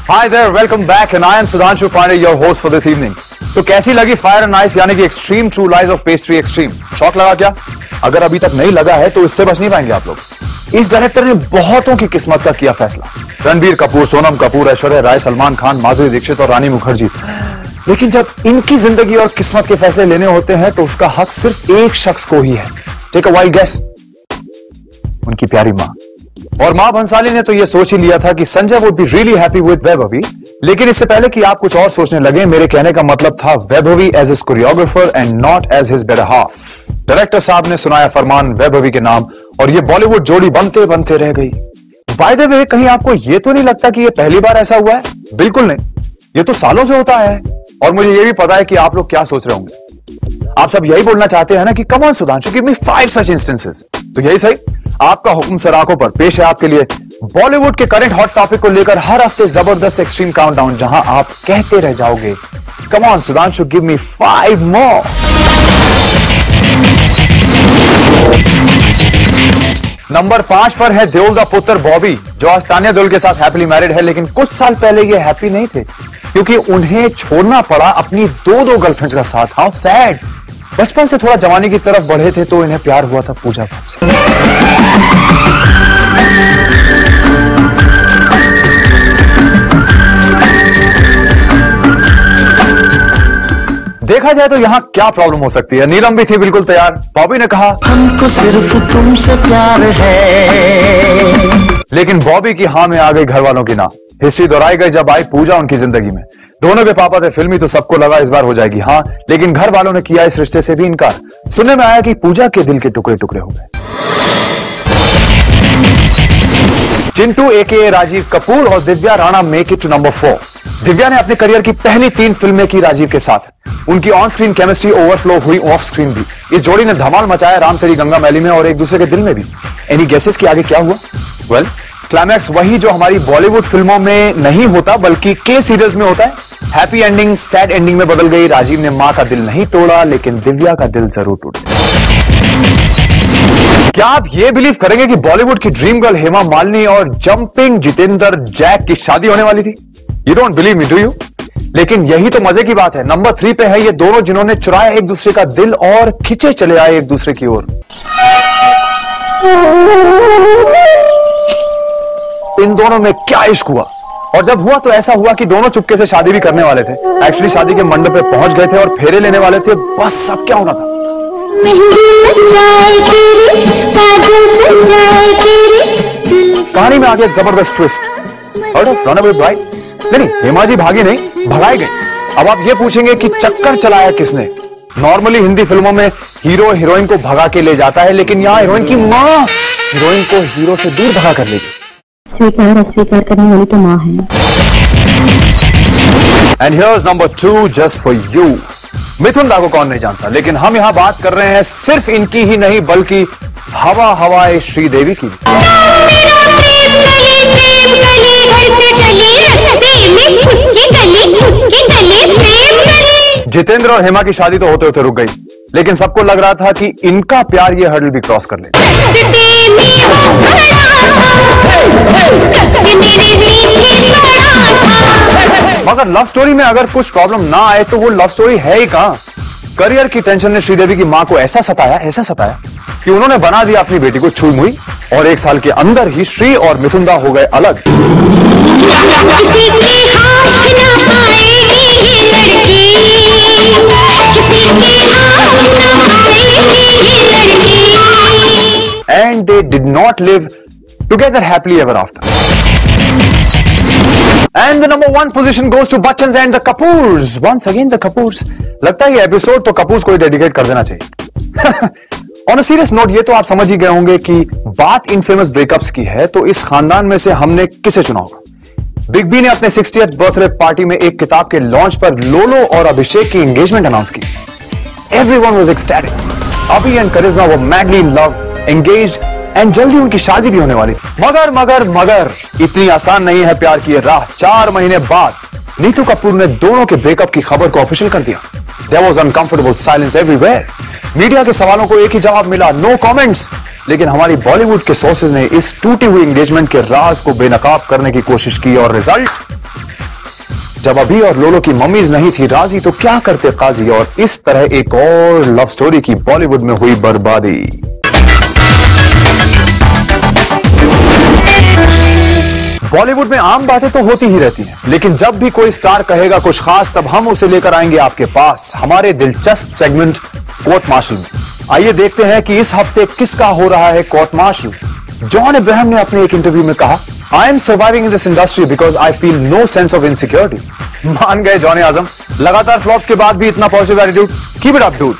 Hi there, welcome back and I am Sudhanshu Pandey, your host for this evening. तो कैसी लगी fire and ice यानी कि extreme true lies of pastry extreme? Shock लगा क्या? अगर अभी तक नहीं लगा है तो इससे बच नहीं पाएंगे आप लोग। इस डायरेक्टर ने बहुतों की किस्मत का किया फैसला। रणबीर कपूर, सोनम कपूर, ऐश्वर्या राय, सलमान खान, माधुरी दीक्षित और रानी मुखर्जी। लेकिन जब इनकी जिंदगी और किस्मत के फैसले लेने होते हैं तो उसका हक सिर्फ एक शख्स को ही है। Take a wild guess. उनकी प्यारी मां। और मां भंसाली ने तो यह सोच ही लिया था कि Sanjay would be really happy with Vaibhavi. लेकिन इससे पहले कि आप कुछ और सोचने लगे, मेरे कहने का मतलब था Vaibhavi as his choreographer and not as his better half. Director साहब ने सुनाया फरमान वैभवी के नाम और ये बॉलीवुड जोड़ी बनते बनते रह गई। बाय द वे, कहीं आपको ये तो नहीं लगता कि ये पहली बार ऐसा हुआ है? बिल्कुल नहीं, ये तो सालों से होता है। और मुझे ये भी पता है कि आप लोग क्या सोच रहे होंगे। आप सब यही बोलना चाहते हैं ना कि come on Sudhanshu, give me 5 such instances. तो यही सही, आपका हुक्म सर आंखों पर पेश है आपके लिए बॉलीवुड के करंट हॉट टॉपिक को लेकर हर हफ्ते जबरदस्त एक्सट्रीम काउंटडाउन, जहां आप कहते रह जाओगे come on Sudhanshu, give me 5 more. Number 5 पर है देओल का पुत्र बॉबी, जो आज तान्या देओल के साथ हैप्पीली मैरिड है। लेकिन कुछ साल पहले ये हैप्पी नहीं थे क्योंकि उन्हें छोड़ना पड़ा अपनी दो गर्लफ्रेंड्स का साथ। How sad. बचपन से थोड़ा जवानी की तरफ बढ़े थे तो इन्हें प्यार हुआ था पूजा भट्ट से। देखा जाए तो यहां क्या प्रॉब्लम हो सकती है? नीलम भी थी बिल्कुल तैयार। बॉबी ने कहा हमको सिर्फ तुमसे प्यार है, लेकिन बॉबी की हां में आ गई घर वालों की ना। हिस्ट्री दोहराई गई जब आई पूजा उनकी जिंदगी में। दोनों के पापा थे फिल्मी तो सबको लगा इस बार हो जाएगी हाँ, लेकिन घर वालों ने किया इस रिश्ते से भी इनकार। सुनने में आया कि पूजा के दिल के टुकड़े टुकड़े हो गए। चिंटू एके राजीव कपूर और Divya Rana make it to number 4। Divya ने अपने करियर की पहली 3 फिल्में की राजीव के साथ। उनकी ऑन स्क्रीन केमिस्ट्री ओवरफ्लो हुई ऑफ स्क्रीन भी। इस जोड़ी ने धमाल मचाया राम तेरी गंगा मैली में और एक दूसरे के दिल में भी। एनी गेसेस कि आगे क्या हुआ? वेल, क्लाइमैक्स वही जो हमारी बॉलीवुड फिल्मों में नहीं होता बल्कि के सीरियल्स में होता है। हैप्पी एंडिंग सैड एंडिंग में बदल गई। राजीव ने मां का दिल नहीं तोड़ा लेकिन दिव्या का दिल जरूर टूट गया। क्या आप ये बिलीव करेंगे कि बॉलीवुड की ड्रीम गर्ल हेमा मालिनी और जंपिंग जितेंद्र जैक की शादी होने वाली थी? You don't believe me, do you? लेकिन यही तो मजे की बात है। नंबर 3 पे है ये दोनों जिन्होंने चुराया एक दूसरे का दिल और खिंचे चले आए एक दूसरे की ओर। इन दोनों में क्या इश्क हुआ, और जब हुआ तो ऐसा हुआ कि दोनों चुपके से शादी भी करने वाले थे। एक्चुअली शादी के मंडप पे पहुंच गए थे और फेरे लेने वाले थे। बस सब क्या होना था। कहानी में आगे एक जबरदस्त twist. Heard of runaway bride? नहीं, हेमा जी भागी नहीं, भगाए गए। अब आप ये पूछेंगे कि चक्कर चलाया किसने? नॉर्मली हिंदी फिल्मों में हीरो हीरोइन को भगा के ले जाता है, लेकिन यहाँ हीरोइन की माँ हीरोइन को हीरो से दूर भगा कर ले गई। स्वीकार अस्वीकार करने वाली तो माँ है। And here's number 2 just for you. Mithun da को कौन नहीं जानता, लेकिन हम यहां बात कर रहे हैं सिर्फ इनकी ही नहीं बल्कि हवा हवाए श्रीदेवी की। जितेंद्र और हेमा की शादी तो होते होते रुक गई, लेकिन सबको लग रहा था कि इनका प्यार ये हर्डल भी क्रॉस कर लेगा। मगर लव स्टोरी में अगर कुछ प्रॉब्लम ना आए तो वो लव स्टोरी है ही कहां। करियर की टेंशन ने श्रीदेवी की मां को ऐसा सताया कि उन्होंने बना दिया अपनी बेटी को छुई मुई, और 1 साल के अंदर ही श्री और मिथुन दा हो गए अलग। And they did not live together happily ever after. And the number 1 position goes to Bachchans and the Kapoors. Once again the Kapoors. लगता है ये एपिसोड तो कपूर्स को ही डेडिकेट कर देना चाहिए। ऑन अ सीरियस नोट, ये तो आप समझ ही गए होंगे कि बात इनफेमस ब्रेकअप्स की है तो इस खानदान में से हमने किसे चुना होगा? बिग बी ने अपने 60th बर्थडे पार्टी में एक किताब के लॉन्च पर लोलो और अभिषेक की एंगेजमेंट अनाउंस की। Everyone was ecstatic. अभी एंड करिश्मा वो madly in love, engaged and जल्दी उनकी शादी भी होने वाली। मगर इतनी आसान नहीं है प्यार की राह। 4 महीने बाद नीतू कपूर ने दोनों के ब्रेकअप की खबर को ऑफिशियल कर दिया। There was uncomfortable silence everywhere. Media के सवालों को एक ही जवाब मिला, नो कमेंट्स। लेकिन हमारी बॉलीवुड के सोर्सेज ने इस टूटी हुई एंगेजमेंट के राज को बेनकाब करने की कोशिश की और रिजल्ट जब अभी और लोलो की मम्मीज नहीं थी राजी तो क्या करते काजी, और इस तरह एक और लव स्टोरी की बॉलीवुड में हुई बर्बादी। बॉलीवुड में आम बातें तो होती ही रहती हैं, लेकिन जब भी कोई स्टार कहेगा कुछ खास तब हम उसे लेकर आएंगे आपके पास हमारे दिलचस्प सेगमेंट कोर्ट मार्शल में। आइए देखते हैं कि इस हफ्ते किसका हो रहा है कोर्ट मार्शल। जॉन अब्राहम ने अपने एक इंटरव्यू में कहा, I am surviving in this industry because I feel no sense of insecurity. मान गए जॉन आजम, लगातार फ्लॉप्स के बाद भी इतना positive attitude, keep it up dude.